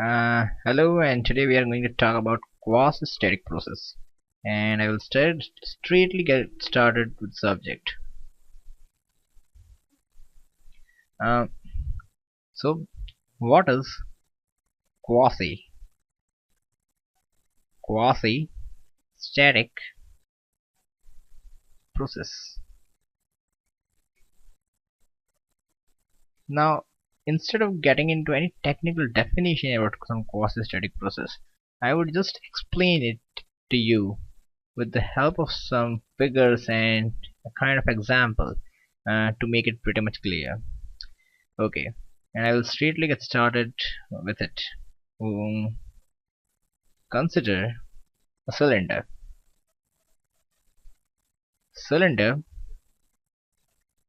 Hello, and today we are going to talk about quasi static process, and I will straightly get started with subject. Uh, so, what is quasi quasi static process? Now, instead of getting into any technical definition about some quasi static process, I would just explain it to you with the help of some figures and a kind of example to make it pretty much clear. Okay, and I will straightly get started with it. Consider a cylinder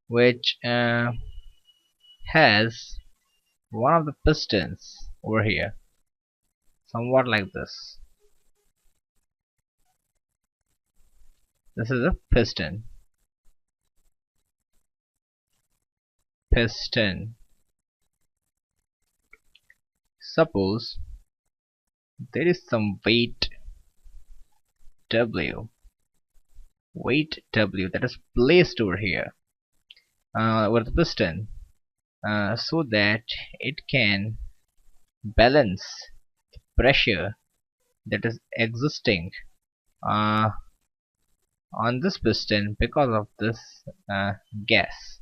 which has one of the pistons over here, somewhat like this. This is a piston. Suppose there is some W weight W that is placed over here over the piston, so that it can balance the pressure that is existing uh, on this piston because of this gas.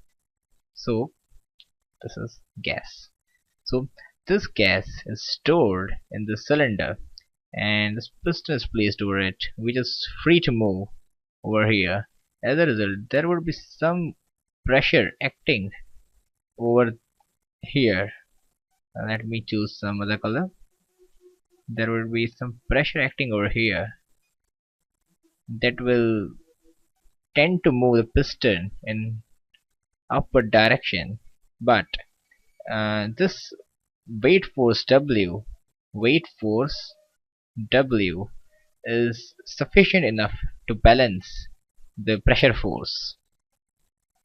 So this is gas. So this gas is stored in the cylinder, and this piston is placed over it, which is free to move over here. As a result, there would be some pressure acting over here. Let me choose some other color. There will be some pressure acting over here that will tend to move the piston in upward direction, but this weight force W is sufficient enough to balance the pressure force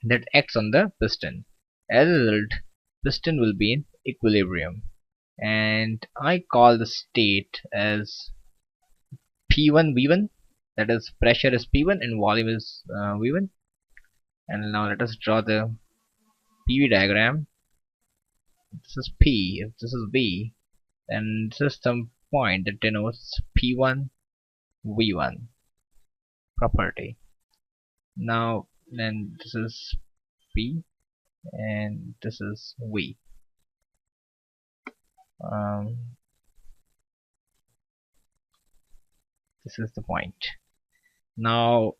that acts on the piston. As a result, piston will be in equilibrium, and I call the state as P1 V1, that is, pressure is P1 and volume is V1. And now let us draw the PV diagram. This is P, if this is V, then this is some point that denotes P1 V1 property. Now then this is P and this is V. This is the point. Now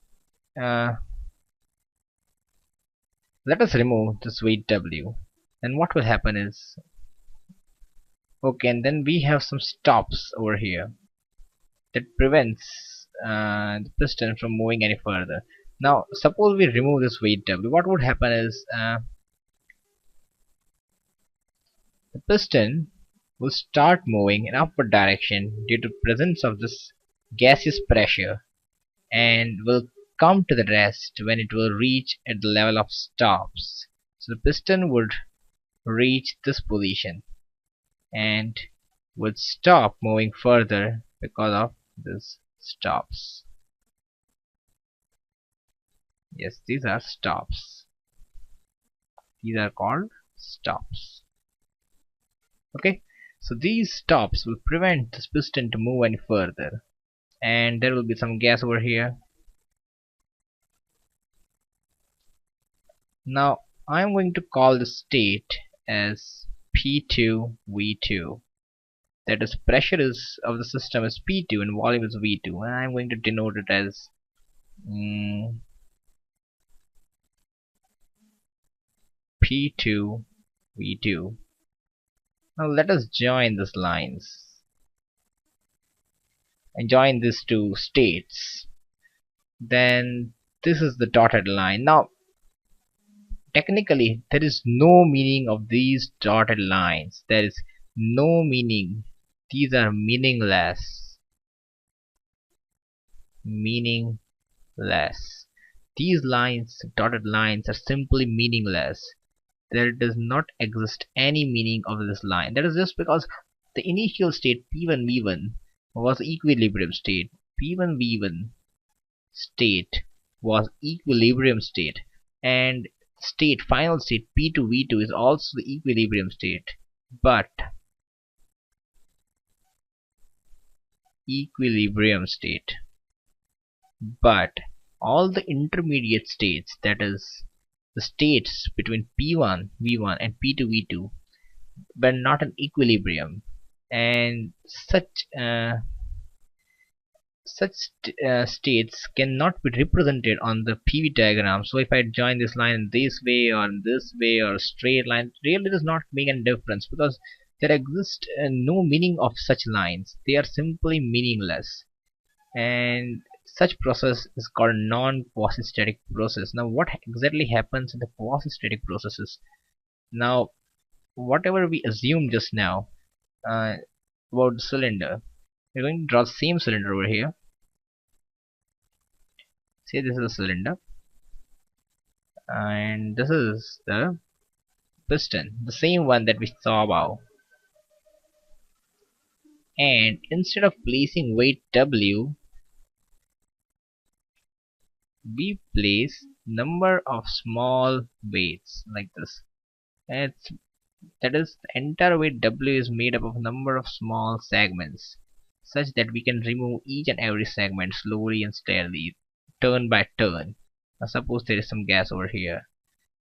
let us remove this weight W. Then what will happen is, okay, and then we have some stops over here that prevents the piston from moving any further. Now suppose we remove this weight W, what would happen is the piston will start moving in upward direction due to presence of this gaseous pressure, and will come to the rest when it will reach at the level of stops. So the piston would reach this position and would stop moving further because of this stops. Yes, these are stops. These are called stops. Okay, so these stops will prevent this piston to move any further, and there will be some gas over here. Now I am going to call the state as P2 V2, that is, pressure is of the system is P2 and volume is V2, and I am going to denote it as P2 V2. Now let us join these lines and join these two states. Then this is the dotted line. Now technically there is no meaning of these dotted lines. There is no meaning. These are meaningless. These lines, dotted lines, are simply meaningless. There does not exist any meaning of this line. That is just because the initial state P1 V1 was equilibrium state. P1 V1 state was equilibrium state, and final state P2 V2 is also the equilibrium state. But equilibrium state. But all the intermediate states, that is the states between P1 V1 and P2 V2, were not in equilibrium, and such states cannot be represented on the PV diagram. So if I join this line in this way or in this way or a straight line, it really does not make any difference, because there exists no meaning of such lines. They are simply meaningless, and such process is called non-quasi static process. Now what exactly happens in the quasi static processes? Now whatever we assumed just now uh, about the cylinder, we're going to draw the same cylinder over here. Say this is a cylinder, and this is the piston, the same one that we saw above. And instead of placing weight W, we place number of small weights like this. And that is, the entire weight W is made up of number of small segments, such that we can remove each and every segment slowly and steadily, turn by turn. Now suppose there is some gas over here.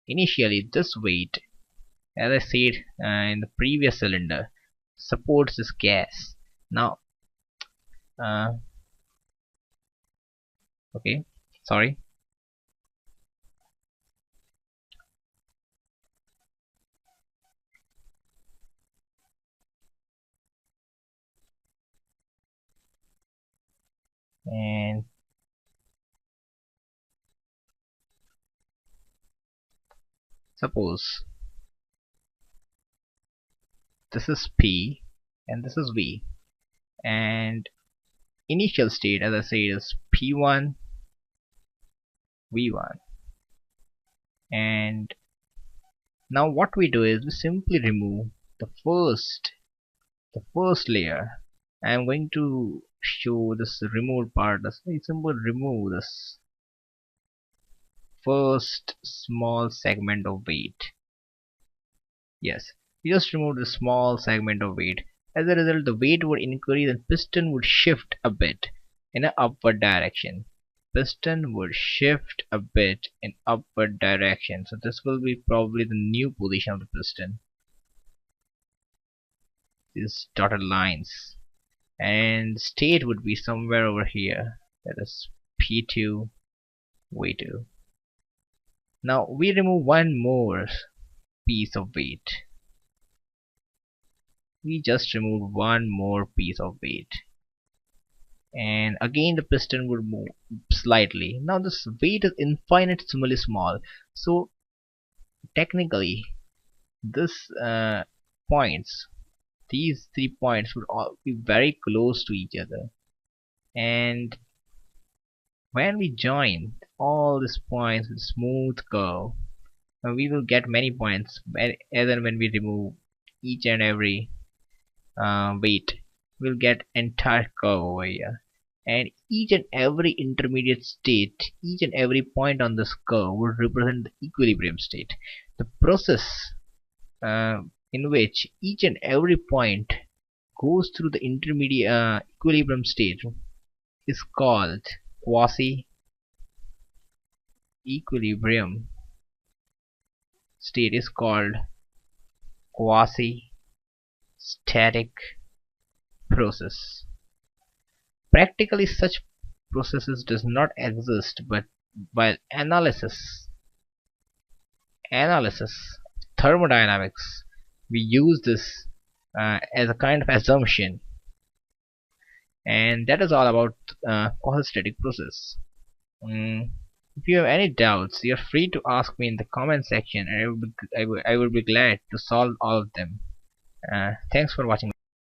Initially this weight, as I said in the previous cylinder, supports this gas. Now okay, sorry. And suppose this is P and this is V, and initial state, as I said, is P1 V1. And now what we do is we simply remove the first layer. I am going to show this removed part. Let's simply remove this first small segment of weight. Yes, we just removed the small segment of weight. As a result, the weight would increase and piston would shift a bit in an upward direction. Piston would shift a bit in upward direction. So this will be probably the new position of the piston. These dotted lines. And state would be somewhere over here. That is P2 V2. Now we remove one more piece of weight. We just removed one more piece of weight, and again the piston would move slightly. Now this weight is infinitesimally small, so technically this points these 3 points would all be very close to each other, and when we join all these points with smooth curve, we will get many points, as and when we remove each and every weight, we'll get entire curve over here, and each and every intermediate state, each and every point on this curve would represent the equilibrium state. The process in which each and every point goes through the intermediate equilibrium state is called quasi equilibrium state, is called quasi static process. Practically such processes does not exist, but while analysis thermodynamics, we use this as a kind of assumption. And that is all about quasi static process. If you have any doubts, you're free to ask me in the comment section, and I would be glad to solve all of them. Thanks for watching.